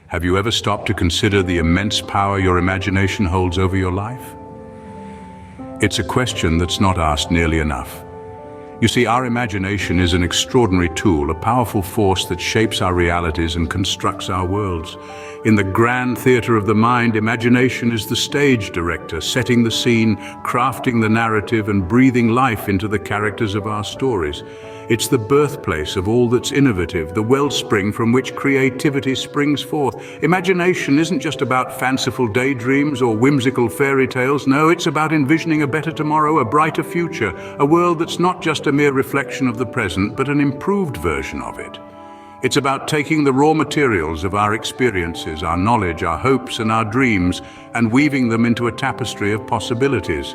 Have you ever stopped to consider the immense power your imagination holds over your life? It's a question that's not asked nearly enough. You see, our imagination is an extraordinary tool, a powerful force that shapes our realities and constructs our worlds. In the grand theater of the mind, imagination is the stage director, setting the scene, crafting the narrative, and breathing life into the characters of our stories. It's the birthplace of all that's innovative, the wellspring from which creativity springs forth. Imagination isn't just about fanciful daydreams or whimsical fairy tales. No, it's about envisioning a better tomorrow, a brighter future, a world that's not just a mere reflection of the present, but an improved version of it. It's about taking the raw materials of our experiences, our knowledge, our hopes, and our dreams, and weaving them into a tapestry of possibilities.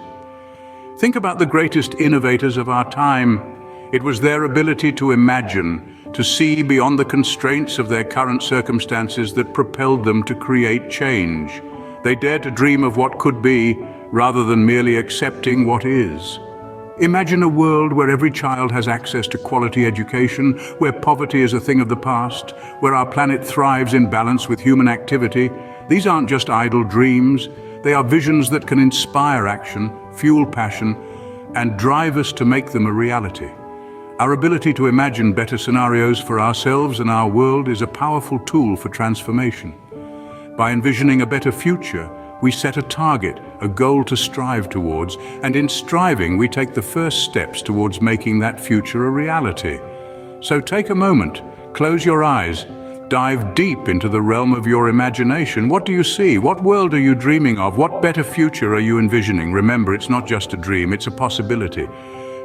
Think about the greatest innovators of our time. It was their ability to imagine, to see beyond the constraints of their current circumstances that propelled them to create change. They dared to dream of what could be, rather than merely accepting what is. Imagine a world where every child has access to quality education, where poverty is a thing of the past, where our planet thrives in balance with human activity. These aren't just idle dreams. They are visions that can inspire action, fuel passion, and drive us to make them a reality. Our ability to imagine better scenarios for ourselves and our world is a powerful tool for transformation. By envisioning a better future, we set a target, a goal to strive towards, and in striving, we take the first steps towards making that future a reality. So take a moment, close your eyes, dive deep into the realm of your imagination. What do you see? What world are you dreaming of? What better future are you envisioning? Remember, it's not just a dream, it's a possibility.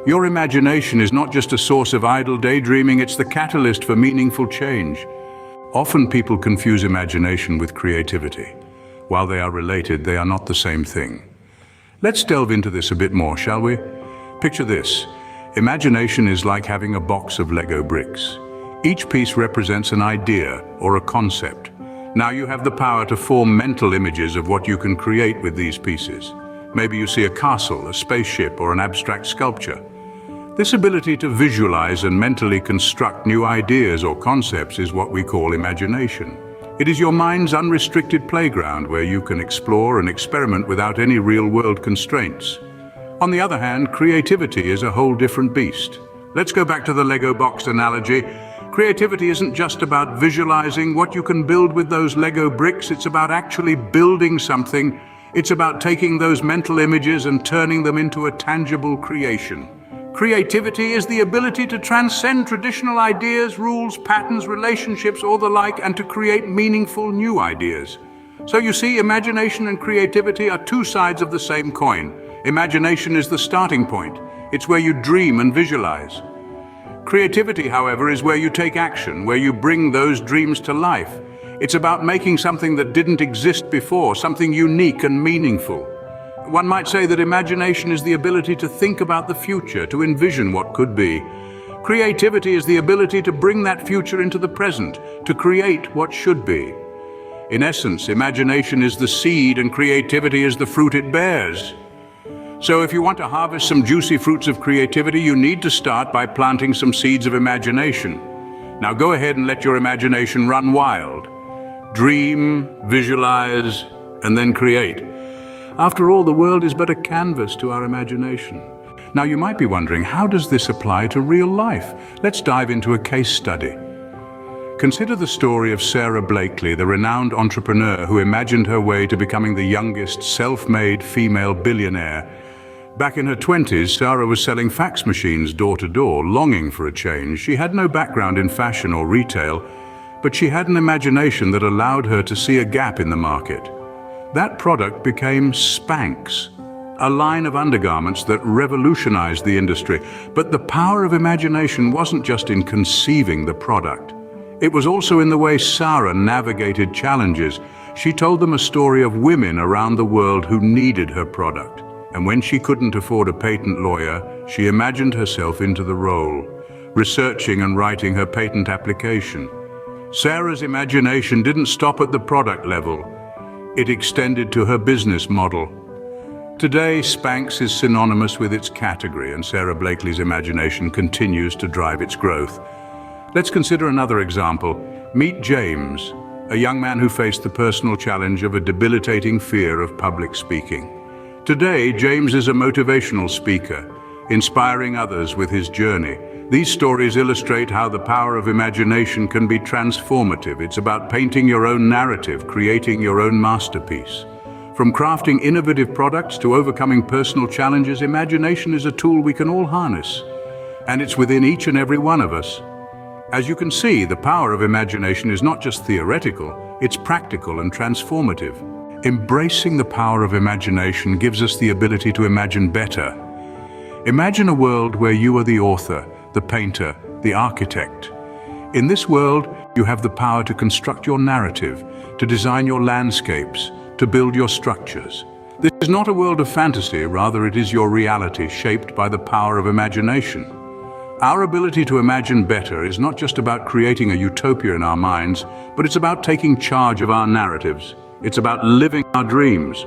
Your imagination is not just a source of idle daydreaming, it's the catalyst for meaningful change. Often people confuse imagination with creativity. While they are related, they are not the same thing. Let's delve into this a bit more, shall we? Picture this. Imagination is like having a box of Lego bricks. Each piece represents an idea or a concept. Now you have the power to form mental images of what you can create with these pieces. Maybe you see a castle, a spaceship, or an abstract sculpture. This ability to visualize and mentally construct new ideas or concepts is what we call imagination. It is your mind's unrestricted playground where you can explore and experiment without any real-world constraints. On the other hand, creativity is a whole different beast. Let's go back to the Lego box analogy. Creativity isn't just about visualizing what you can build with those Lego bricks. It's about actually building something. It's about taking those mental images and turning them into a tangible creation. Creativity is the ability to transcend traditional ideas, rules, patterns, relationships, or the like, and to create meaningful new ideas. So you see, imagination and creativity are two sides of the same coin. Imagination is the starting point. It's where you dream and visualize. Creativity, however, is where you take action, where you bring those dreams to life. It's about making something that didn't exist before, something unique and meaningful. One might say that imagination is the ability to think about the future, to envision what could be. Creativity is the ability to bring that future into the present, to create what should be. In essence, imagination is the seed and creativity is the fruit it bears. So if you want to harvest some juicy fruits of creativity, you need to start by planting some seeds of imagination. Now go ahead and let your imagination run wild. Dream, visualize, and then create. After all, the world is but a canvas to our imagination. Now you might be wondering, how does this apply to real life? Let's dive into a case study. Consider the story of Sarah Blakely, the renowned entrepreneur who imagined her way to becoming the youngest self-made female billionaire. Back in her 20s, Sarah was selling fax machines door to door, longing for a change. She had no background in fashion or retail, but she had an imagination that allowed her to see a gap in the market. That product became Spanx, a line of undergarments that revolutionized the industry. But the power of imagination wasn't just in conceiving the product. It was also in the way Sarah navigated challenges. She told them a story of women around the world who needed her product. And when she couldn't afford a patent lawyer, she imagined herself into the role, researching and writing her patent application. Sarah's imagination didn't stop at the product level. It extended to her business model. Today, Spanx is synonymous with its category, and Sarah Blakely's imagination continues to drive its growth. Let's consider another example. Meet James, a young man who faced the personal challenge of a debilitating fear of public speaking. Today, James is a motivational speaker, inspiring others with his journey. These stories illustrate how the power of imagination can be transformative. It's about painting your own narrative, creating your own masterpiece. From crafting innovative products to overcoming personal challenges, imagination is a tool we can all harness. And it's within each and every one of us. As you can see, the power of imagination is not just theoretical, it's practical and transformative. Embracing the power of imagination gives us the ability to imagine better. Imagine a world where you are the author, the painter, the architect. In this world, you have the power to construct your narrative, to design your landscapes, to build your structures. This is not a world of fantasy, rather it is your reality shaped by the power of imagination. Our ability to imagine better is not just about creating a utopia in our minds, but it's about taking charge of our narratives. It's about living our dreams.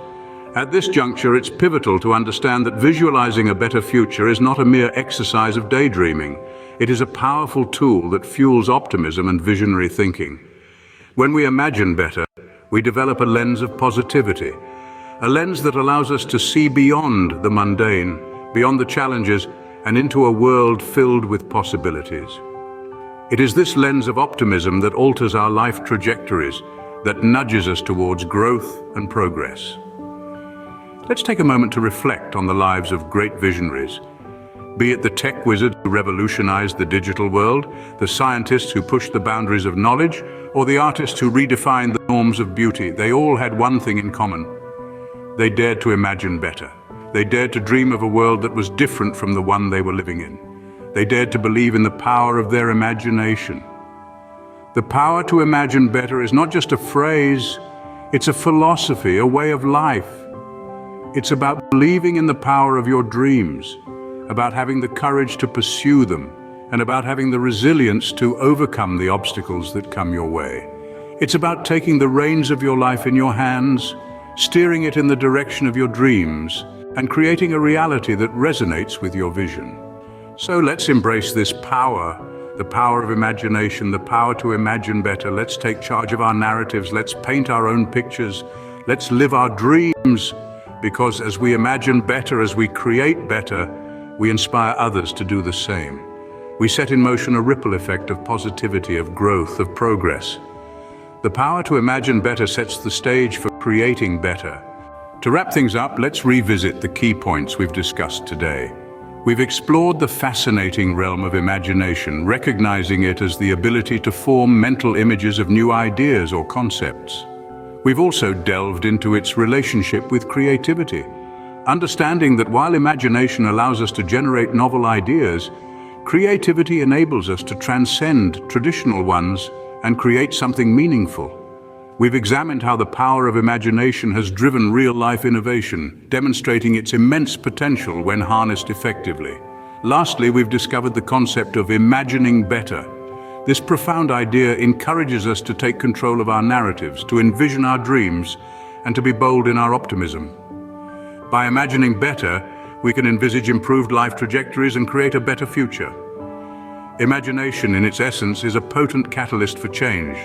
At this juncture, it's pivotal to understand that visualizing a better future is not a mere exercise of daydreaming. It is a powerful tool that fuels optimism and visionary thinking. When we imagine better, we develop a lens of positivity, a lens that allows us to see beyond the mundane, beyond the challenges, and into a world filled with possibilities. It is this lens of optimism that alters our life trajectories, that nudges us towards growth and progress. Let's take a moment to reflect on the lives of great visionaries. Be it the tech wizards who revolutionized the digital world, the scientists who pushed the boundaries of knowledge, or the artists who redefined the norms of beauty, they all had one thing in common. They dared to imagine better. They dared to dream of a world that was different from the one they were living in. They dared to believe in the power of their imagination. The power to imagine better is not just a phrase, it's a philosophy, a way of life. It's about believing in the power of your dreams, about having the courage to pursue them, and about having the resilience to overcome the obstacles that come your way. It's about taking the reins of your life in your hands, steering it in the direction of your dreams, and creating a reality that resonates with your vision. So let's embrace this power, the power of imagination, the power to imagine better. Let's take charge of our narratives. Let's paint our own pictures. Let's live our dreams. Because as we imagine better, as we create better, we inspire others to do the same. We set in motion a ripple effect of positivity, of growth, of progress. The power to imagine better sets the stage for creating better. To wrap things up, let's revisit the key points we've discussed today. We've explored the fascinating realm of imagination, recognizing it as the ability to form mental images of new ideas or concepts. We've also delved into its relationship with creativity, understanding that while imagination allows us to generate novel ideas, creativity enables us to transcend traditional ones and create something meaningful. We've examined how the power of imagination has driven real-life innovation, demonstrating its immense potential when harnessed effectively. Lastly, we've discovered the concept of imagining better. This profound idea encourages us to take control of our narratives, to envision our dreams, and to be bold in our optimism. By imagining better, we can envisage improved life trajectories and create a better future. Imagination, in its essence, is a potent catalyst for change.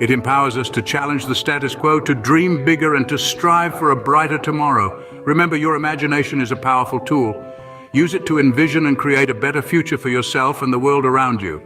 It empowers us to challenge the status quo, to dream bigger, and to strive for a brighter tomorrow. Remember, your imagination is a powerful tool. Use it to envision and create a better future for yourself and the world around you.